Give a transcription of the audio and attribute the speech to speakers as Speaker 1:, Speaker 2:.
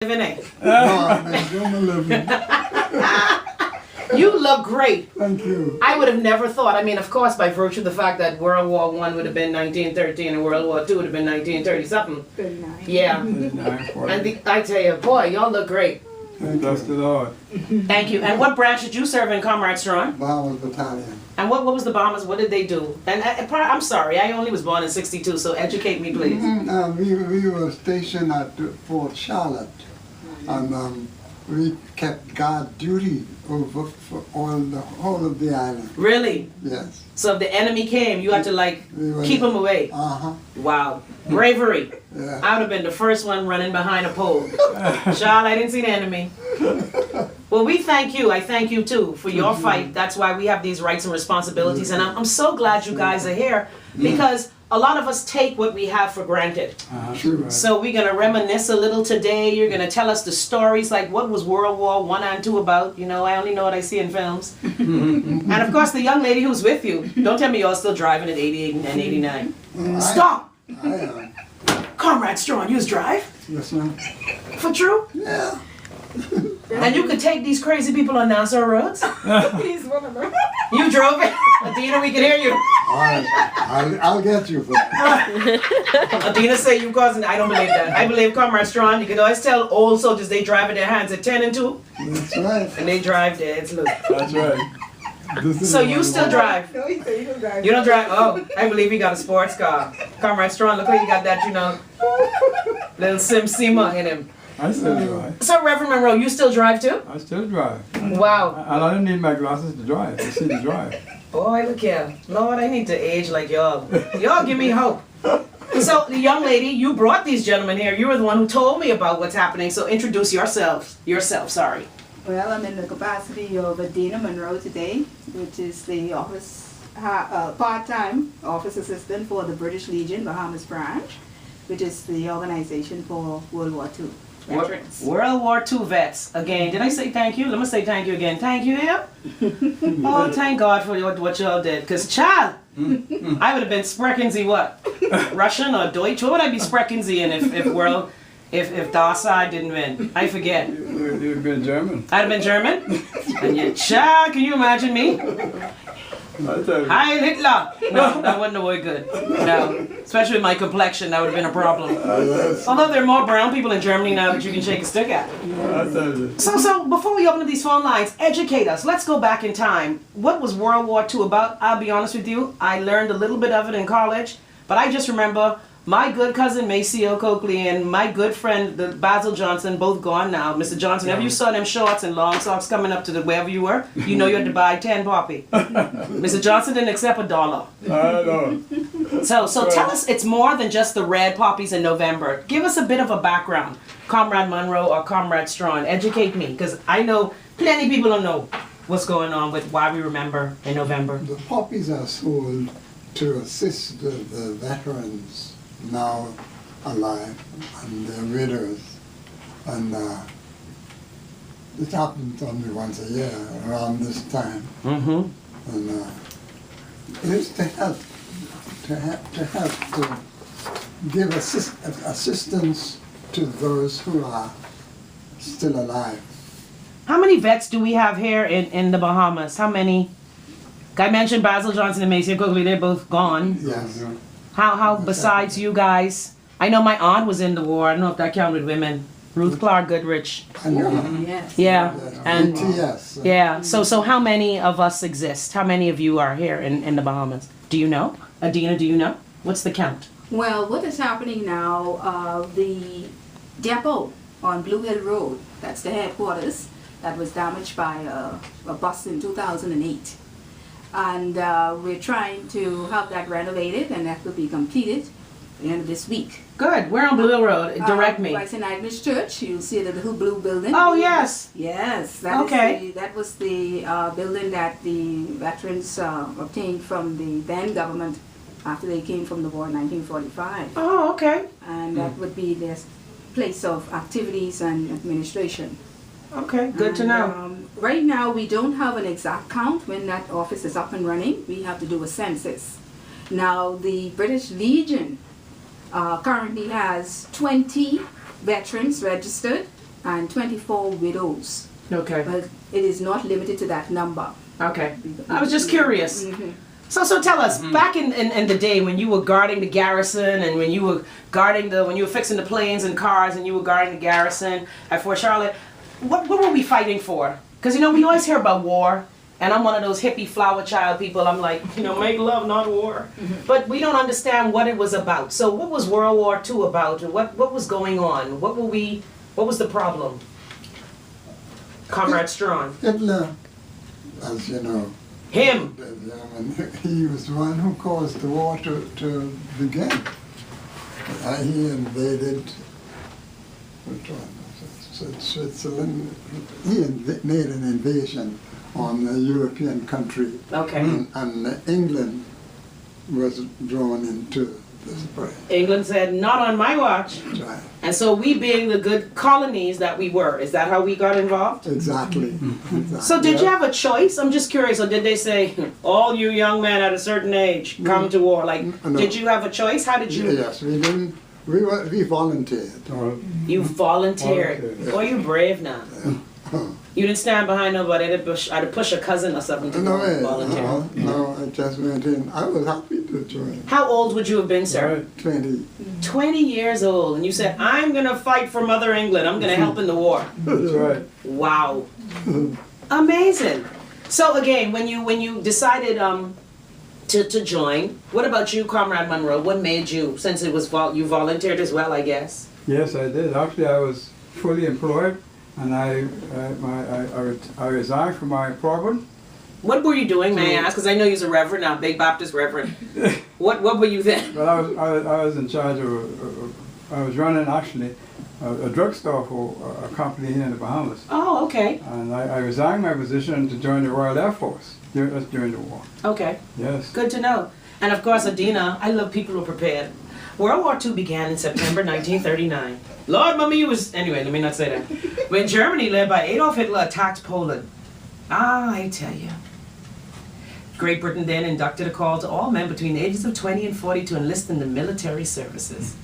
Speaker 1: living, eh?
Speaker 2: No, I'm enjoying my living.
Speaker 1: You look great.
Speaker 2: Thank you.
Speaker 1: I would have never thought. I mean, of course, by virtue of the fact that World War I would have been 1913 and World War II would have been 1930 something.
Speaker 3: 39.
Speaker 1: Yeah. And I tell you, boy, y'all look great.
Speaker 2: Bless the Lord.
Speaker 1: Thank you. And what branch did you serve in, Comrade Strong?
Speaker 2: Bahamas Battalion.
Speaker 1: And what was the Bahamas? What did they do? And I'm sorry, I only was born in '62, so educate me, please.
Speaker 2: We were stationed at Fort Charlotte, and we kept guard duty over for the whole of the island.
Speaker 1: Really?
Speaker 2: Yes.
Speaker 1: So if the enemy came, you had to keep them away. Wow. Bravery.
Speaker 2: Yeah.
Speaker 1: I would have been the first one running behind a pole. Charles, I didn't see the enemy. Well, we thank you. I thank you too for your fight. That's why we have these rights and responsibilities. And I'm so glad you guys are here because a lot of us take what we have for granted.
Speaker 2: True.
Speaker 1: So we're going to reminisce a little today. You're going to tell us the stories, like what was World War I and II about. You know, I only know what I see in films. And of course, the young lady who's with you. Don't tell me y'all still driving at 88 and 89. Stop!
Speaker 2: I am.
Speaker 1: Comrade Strong, you drive?
Speaker 2: Yes, ma'am.
Speaker 1: For true?
Speaker 2: Yeah.
Speaker 1: And you could take these crazy people on Nassau roads?
Speaker 3: He's one of them.
Speaker 1: You drove it? Adina, we can hear you.
Speaker 2: I'll get you for that.
Speaker 1: Adina say you causing, I don't believe that. I believe Comrade Strong, you can always tell old soldiers they drive with their hands at 10 and 2.
Speaker 2: That's right.
Speaker 1: And they drive there, it's loose.
Speaker 2: That's right.
Speaker 1: So you still drive?
Speaker 3: No, he said you don't drive.
Speaker 1: You don't drive? Oh, I believe you got a sports car. Comrade Strong, look like you got that, you know, little Sim-Sima in him.
Speaker 4: I still drive.
Speaker 1: So Reverend Monroe, you still drive too?
Speaker 4: I still drive.
Speaker 1: Wow.
Speaker 4: And I don't need my glasses to drive, to see to drive.
Speaker 1: Boy, look here. Lord, I need to age like y'all. Y'all give me hope. So, the young lady, you brought these gentlemen here. You were the one who told me about what's happening. So, introduce yourself. Sorry.
Speaker 3: Well, I'm in the capacity of Adina Monroe today, which is the office part-time office assistant for the British Legion Bahamas branch, which is the organization for World War II veterans.
Speaker 1: World War II vets. Again, did I say thank you? Let me say thank you again. Thank you, yeah? Oh, thank God for what y'all did. Because, child, I would have been sprechen Sie what? Russian or Deutsch? What would I be sprechen Sie in if Nassau didn't win? I forget.
Speaker 4: You'd been German.
Speaker 1: I'd have been German? And yet, child, can you imagine me?
Speaker 4: I tell you.
Speaker 1: Heil Hitler! No, that wouldn't have worked good. No. Especially with my complexion, that would have been a problem. Although there are more brown people in Germany now that you can shake a stick at.
Speaker 4: I tell you.
Speaker 1: So before we open up these phone lines, educate us. Let's go back in time. What was World War II about? I'll be honest with you, I learned a little bit of it in college, but I just remember my good cousin Maceo Coakley and my good friend Basil Johnson, both gone now. Mr. Johnson, if you saw them shorts and long socks coming up to wherever you were, you know you had to buy 10 poppy. Mr. Johnson didn't accept $1.
Speaker 4: I know.
Speaker 1: So tell us, it's more than just the red poppies in November. Give us a bit of a background, Comrade Monroe or Comrade Strong. Educate me, because I know plenty of people don't know what's going on with why we remember in November.
Speaker 2: The poppies are sold to assist the veterans now alive and their widows. And it happens only once a year around this time.
Speaker 1: Mm-hmm.
Speaker 2: And it's to help to give assistance to those who are still alive.
Speaker 1: How many vets do we have here in the Bahamas? How many? I mentioned Basil Johnson and Maceo Coakley, they're both gone.
Speaker 2: Yes.
Speaker 1: How besides you guys? I know my aunt was in the war. I don't know if that counted with women. Ruth Clark Goodrich.
Speaker 2: And
Speaker 3: Yes.
Speaker 1: Yeah. And
Speaker 2: BTS.
Speaker 1: yeah. So how many of us exist? How many of you are here in the Bahamas? Do you know? Adina, do you know? What's the count?
Speaker 3: Well, what is happening now, the depot on Blue Hill Road, that's the headquarters, that was damaged by a bus in 2008. And we're trying to have that renovated, and that will be completed at the end of this week.
Speaker 1: Good. We're on Blue Hill Road. Direct me.
Speaker 3: Right in Agnes Church, you'll see the little blue building.
Speaker 1: Oh, yes.
Speaker 3: Yes. That was the building that the veterans obtained from the then government after they came from the war in 1945.
Speaker 1: Oh, okay.
Speaker 3: And that would be their place of activities and administration.
Speaker 1: Okay, good to know.
Speaker 3: Right now, we don't have an exact count when that office is up and running. We have to do a census. Now, the British Legion currently has 20 veterans registered and 24 widows.
Speaker 1: Okay.
Speaker 3: But it is not limited to that number.
Speaker 1: Okay. I was just curious.
Speaker 3: Mhm.
Speaker 1: So tell us, back in the day when you were guarding the garrison and when you were when you were fixing the planes and cars and you were guarding the garrison at Fort Charlotte, what were we fighting for? Because, we always hear about war, and I'm one of those hippie flower child people. I'm like, make love, not war. But we don't understand what it was about. So what was World War II about? And what was going on? What was the problem? Comrade Strawn.
Speaker 2: Hitler, as you know,
Speaker 1: Him.
Speaker 2: he was the one who caused the war to begin. He invaded Switzerland. He made an invasion on a European country.
Speaker 1: Okay.
Speaker 2: And England was drawn into this fray.
Speaker 1: England said, not on my watch.
Speaker 2: That's right.
Speaker 1: And so we being the good colonies that we were, is that how we got involved?
Speaker 2: Exactly.
Speaker 1: So did you have a choice? I'm just curious. Or did they say, all you young men at a certain age, come to war? Like,
Speaker 2: No.
Speaker 1: did you have a choice? How did you?
Speaker 2: Yes, we didn't. We volunteered.
Speaker 1: You volunteered.
Speaker 4: Volunteered.
Speaker 1: Boy, you brave now. You didn't stand behind nobody. I'd push a cousin or something to
Speaker 2: No
Speaker 1: go
Speaker 2: way.
Speaker 1: volunteer.
Speaker 2: No, I just went in. I was happy to join.
Speaker 1: How old would you have been, sir?
Speaker 4: Right.
Speaker 2: 20.
Speaker 1: 20 years old. And you said, I'm going to fight for Mother England. I'm going to help in the war.
Speaker 4: That's right.
Speaker 1: Wow. Amazing. So again, when you decided to join, what about you, Comrade Monroe? What made you, since it was you volunteered as well, I guess?
Speaker 4: Yes, I did. Actually, I was fully employed, and I resigned from my program.
Speaker 1: What were you doing, may I ask? Because I know you're a reverend now, Big Baptist reverend. What were you then?
Speaker 4: Well, I was in charge of, I was running actually a drugstore for a company here in the Bahamas.
Speaker 1: Oh, okay.
Speaker 4: And I resigned my position to join the Royal Air Force during the war.
Speaker 1: Okay.
Speaker 4: Yes.
Speaker 1: Good to know. And of course, Adina, I love people who are prepared. World War II began in September 1939. Lord, mommy, anyway, let me not say that. When Germany, led by Adolf Hitler, attacked Poland. I tell you. Great Britain then inducted a call to all men between the ages of 20 and 40 to enlist in the military services.